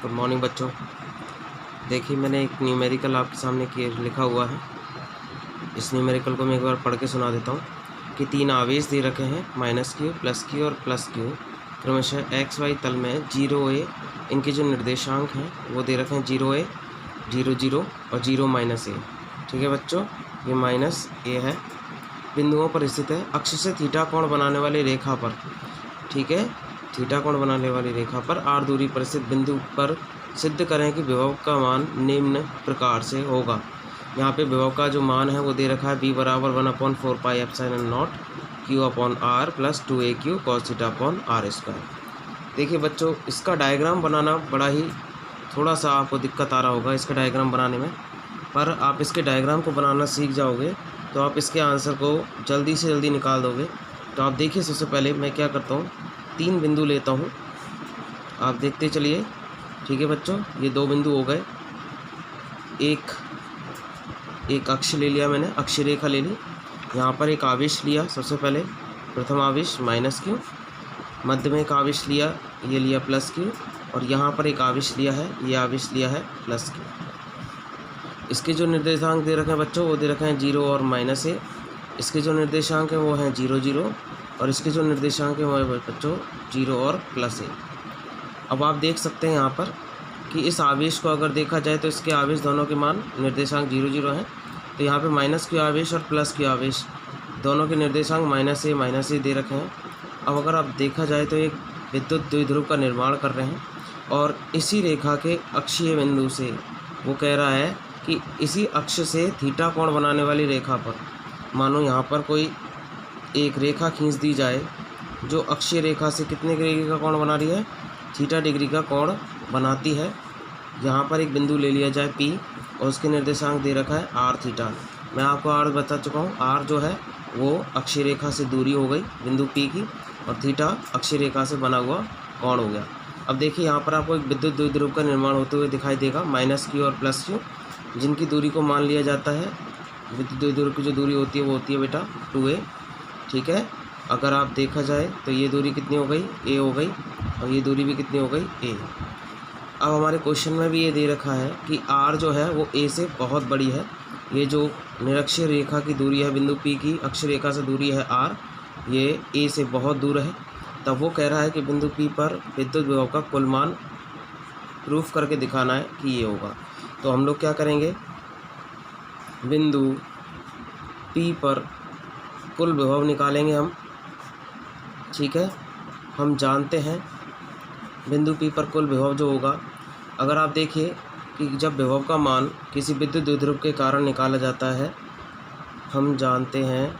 Good morning बच्चों। देखिए मैंने एक न्यूमेरिकल आपके सामने लिखा हुआ है। इस न्यूमेरिकल को मैं एक बार पढ़ के सुना देता हूँ कि 3 आवेश दे रखे हैं -q, +q और +q क्रमशः एक्स वाई तल में 0a। इनके जो निर्देशांक हैं वो दे रखे हैं 0a, 0, 0 और 0 -a। ठीक है बच्चों, ये -a है। बिंदुओं पर स्थित है। अक्ष से थीटा कोण बनाने वाली रेखा पर, ठीक है, थीटा कोण बनाने वाली रेखा पर r दूरी पर स्थित बिंदु पर सिद्ध करें कि विभव का मान निम्न प्रकार से होगा। यहाँ पे विभव का जो मान है वो दे रखा है v बराबर 1/4πε0 q/r + 2aq cos θ/r²। देखिए बच्चों, इसका डायग्राम बनाना बड़ा ही थोड़ा सा आपको दिक्कत आ रहा होगा इसका डायग्राम बनाने में, पर आप इसके डायग्राम को बनाना सीख जाओगे तो आप इसके आंसर को जल्दी से जल्दी निकाल दोगे। तो आप देखिए, सबसे पहले मैं क्या करता हूँ, 3 बिंदु लेता हूँ, आप देखते चलिए। ठीक है बच्चों, ये 2 बिंदु हो गए। एक अक्ष ले लिया मैंने, अक्ष रेखा ले ली। यहाँ पर एक आवेश लिया, सबसे पहले प्रथम आवेश -q, मध्य में एक आवेश लिया, ये लिया +q, और यहाँ पर एक आवेश लिया है, ये आवेश लिया है +q। इसके जो निर्देशांक दे रखे हैं बच्चों वो दे रखे हैं 0 और -a। इसके जो निर्देशांक हैं वो हैं 0, 0, और इसके जो निर्देशांक हैं वो है बच्चों 0 और +a। अब आप देख सकते हैं यहाँ पर कि इस आवेश को अगर देखा जाए तो इसके आवेश दोनों के मान निर्देशांक 0, 0 हैं। तो यहाँ पे -q आवेश और +q आवेश दोनों के निर्देशांक -a दे रखे हैं। अब अगर आप देखा जाए तो एक विद्युत द्विध्रुव का निर्माण कर रहे हैं, और इसी रेखा के अक्षीय बिंदु से वो कह रहा है कि इसी अक्ष से थीटा कोण बनाने वाली रेखा पर, मानो यहाँ पर कोई एक रेखा खींच दी जाए जो अक्षीय रेखा से कितने डिग्री का कोण बना रही है, थीटा डिग्री का कोण बनाती है। यहाँ पर एक बिंदु ले लिया जाए P, और उसके निर्देशांक दे रखा है r थीटा। मैं आपको r बता चुका हूँ, r जो है वो अक्षीय रेखा से दूरी हो गई बिंदु P की, और थीटा अक्षीय रेखा से बना हुआ कोण हो गया। अब देखिए यहाँ पर आपको एक विद्युत द्विध्रुव का निर्माण होते हुए दिखाई देगा, -q और +q, जिनकी दूरी को मान लिया जाता है, विद्युत द्विध्रुव की जो दूरी होती है वो होती है बेटा 2a। ठीक है, अगर आप देखा जाए तो ये दूरी कितनी हो गई, a हो गई, और ये दूरी भी कितनी हो गई, a। अब हमारे क्वेश्चन में भी ये दे रखा है कि r जो है वो a से बहुत बड़ी है। ये जो निरक्षीय रेखा की दूरी है बिंदु P की, अक्ष रेखा से दूरी है r, ये a से बहुत दूर है। तब वो कह रहा है कि बिंदु P पर विद्युत विभव का कुल मान प्रूफ करके दिखाना है कि ये होगा। तो हम लोग क्या करेंगे, बिंदु P पर कुल विभव निकालेंगे हम। ठीक है, हम जानते हैं बिंदु P पर कुल विभव जो होगा, अगर आप देखिए कि जब विभव का मान किसी विद्युत द्विध्रुव के कारण निकाला जाता है, हम जानते हैं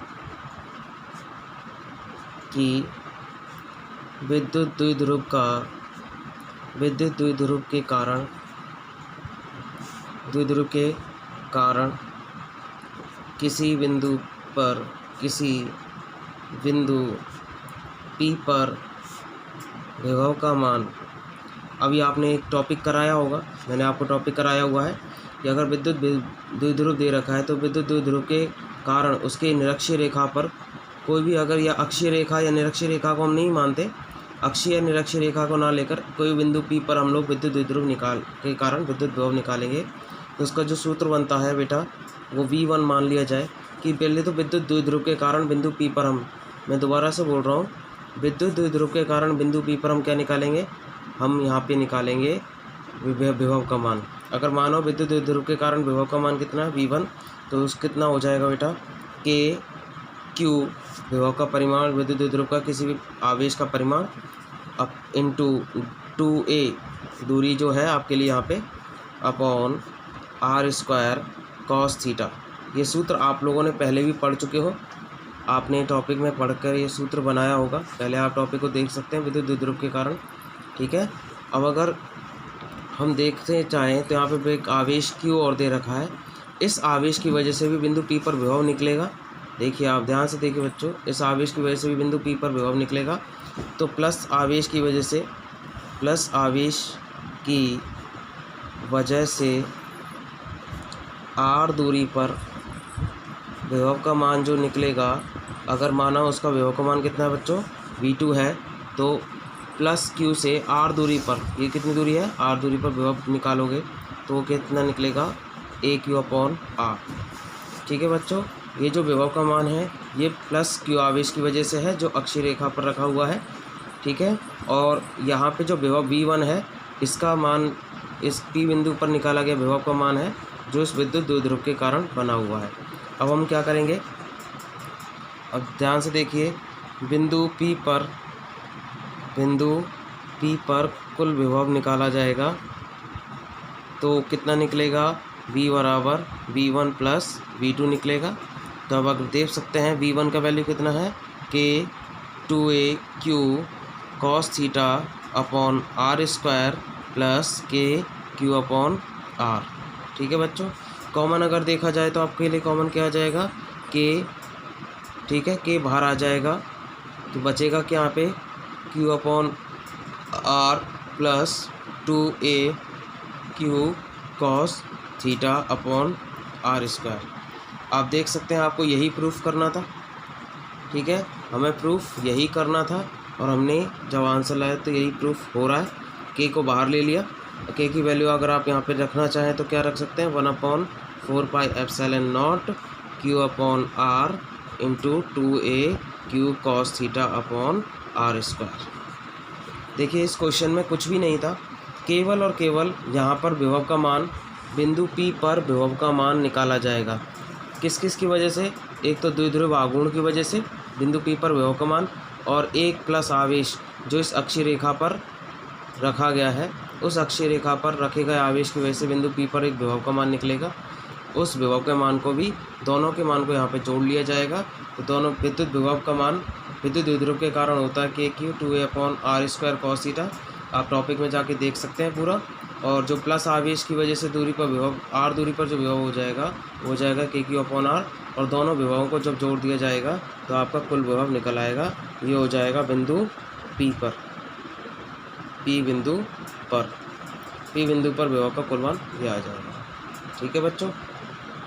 कि विद्युत द्विध्रुव के कारण किसी बिंदु P पर विभव का मान, अभी आपने एक टॉपिक कराया होगा, मैंने आपको टॉपिक कराया हुआ है कि अगर विद्युत द्विध्रुव दे रखा है तो विद्युत द्विध्रुव के कारण उसके निरक्षीय रेखा पर कोई भी, अगर या अक्षीय रेखा या निरक्षीय रेखा को हम नहीं मानते, अक्षीय या निरक्षीय रेखा को ना लेकर कोई बिंदु P पर हम लोग विद्युत द्विध्रुव के कारण विद्युत विभव निकालेंगे, तो उसका जो सूत्र बनता है बेटा वो V1 मान लिया जाए। कि पहले तो विद्युत द्विध्रुव के कारण बिंदु P पर मैं दोबारा से बोल रहा हूँ, विद्युत द्विध्रुव के कारण बिंदु P पर हम क्या निकालेंगे, हम यहाँ पे निकालेंगे विभव का मान। अगर मानो विद्युत द्विध्रुव के कारण विभव का मान कितना है, V1, तो उस कितना हो जाएगा बेटा, K Q विभव का परिमाण, विद्युत द्विध्रुव का किसी भी आवेश का परिमाण, अब इंटू 2a दूरी जो है आपके लिए यहाँ पे, अपॉन r² cos थीटा। ये सूत्र आप लोगों ने पहले भी पढ़ चुके हो, आपने टॉपिक में पढ़कर ये सूत्र बनाया होगा, पहले आप टॉपिक को देख सकते हैं विद्युत द्विध्रुव के कारण। ठीक है, अब अगर हम देखते चाहें तो यहाँ पे एक आवेश Q और दे रखा है, इस आवेश की वजह से भी बिंदु P पर विभव निकलेगा। देखिए आप ध्यान से देखिए बच्चों, इस आवेश की वजह से भी बिंदु P पर विभव निकलेगा। तो प्लस आवेश की वजह से r दूरी पर विभव का मान जो निकलेगा, अगर माना उसका विभव का मान कितना है बच्चों, V2 है, तो प्लस क्यू से आर दूरी पर, ये कितनी दूरी है, आर दूरी पर विभव निकालोगे तो वो कितना निकलेगा, ए क्यू अपॉन आर। ठीक है बच्चों, ये जो विभव का मान है ये प्लस क्यू आवेश की वजह से है जो अक्षीय रेखा पर रखा हुआ है। ठीक है, और यहाँ पे जो विभव V1 है इसका मान इस P बिंदु पर निकाला गया विभव का मान है जो इस विद्युत द्विध्रुव के कारण बना हुआ है। अब हम क्या करेंगे, अब ध्यान से देखिए, बिंदु P पर कुल विभव निकाला जाएगा तो कितना निकलेगा, V बराबर V1 प्लस V2 निकलेगा। तो अब आप देख सकते हैं V1 का वैल्यू कितना है, K 2A Q cos theta upon R square plus K Q upon R। ठीक है बच्चों, कॉमन अगर देखा जाए तो आपके लिए कॉमन क्या आ जाएगा, K। ठीक है, K बाहर आ जाएगा तो बचेगा क्या यहाँ पे, Q upon R plus 2A Q cos theta upon R square. आप देख सकते हैं आपको यही प्रूफ करना था। ठीक है, हमें प्रूफ यही करना था और हमने जब आंसर लाया तो यही प्रूफ हो रहा है। के को बाहर ले लिया, के की वैल्यू अगर आप यहाँ पे रखना चाहें तो क्या रख सकते हैं, 1/4πε0 Q upon R into 2A Q cos theta upon R square. देखिए इस क्वेश्चन में कुछ भी नहीं था, केवल और केवल यहाँ पर विभव का मान, बिंदु P पर विभव का मान निकाला जाएगा। किस किस की वजह से, एक तो द्विध्रुव आघूर्ण की वजह से बिंदु P पर विभव का मान, और एक प्लस आवेश जो इस अक्षीय रेखा पर रखा गया है, उस अक्षीय रेखा पर रखे गए आवेश की वजह से बिंदु P पर एक विभव का मान निकलेगा। उस विभव के मान को भी, दोनों के मान को यहाँ पे जोड़ लिया जाएगा तो दोनों विद्युत विभव का मान विद्युत द्विध्रुव के कारण होता है K Q 2A upon R square cos theta. आप टॉपिक में जाके देख सकते हैं पूरा। और जो प्लस आवेश की वजह से दूरी पर विभव, R दूरी पर जो विभव हो जाएगा वो हो जाएगा K Q अपॉन R, और दोनों विभवों को जब जोड़ दिया जाएगा तो आपका कुल विभव निकल आएगा। ये हो जाएगा बिंदु P पर, P बिंदु पर विभव का कुल मान ये आ जाएगा। ठीक है बच्चों।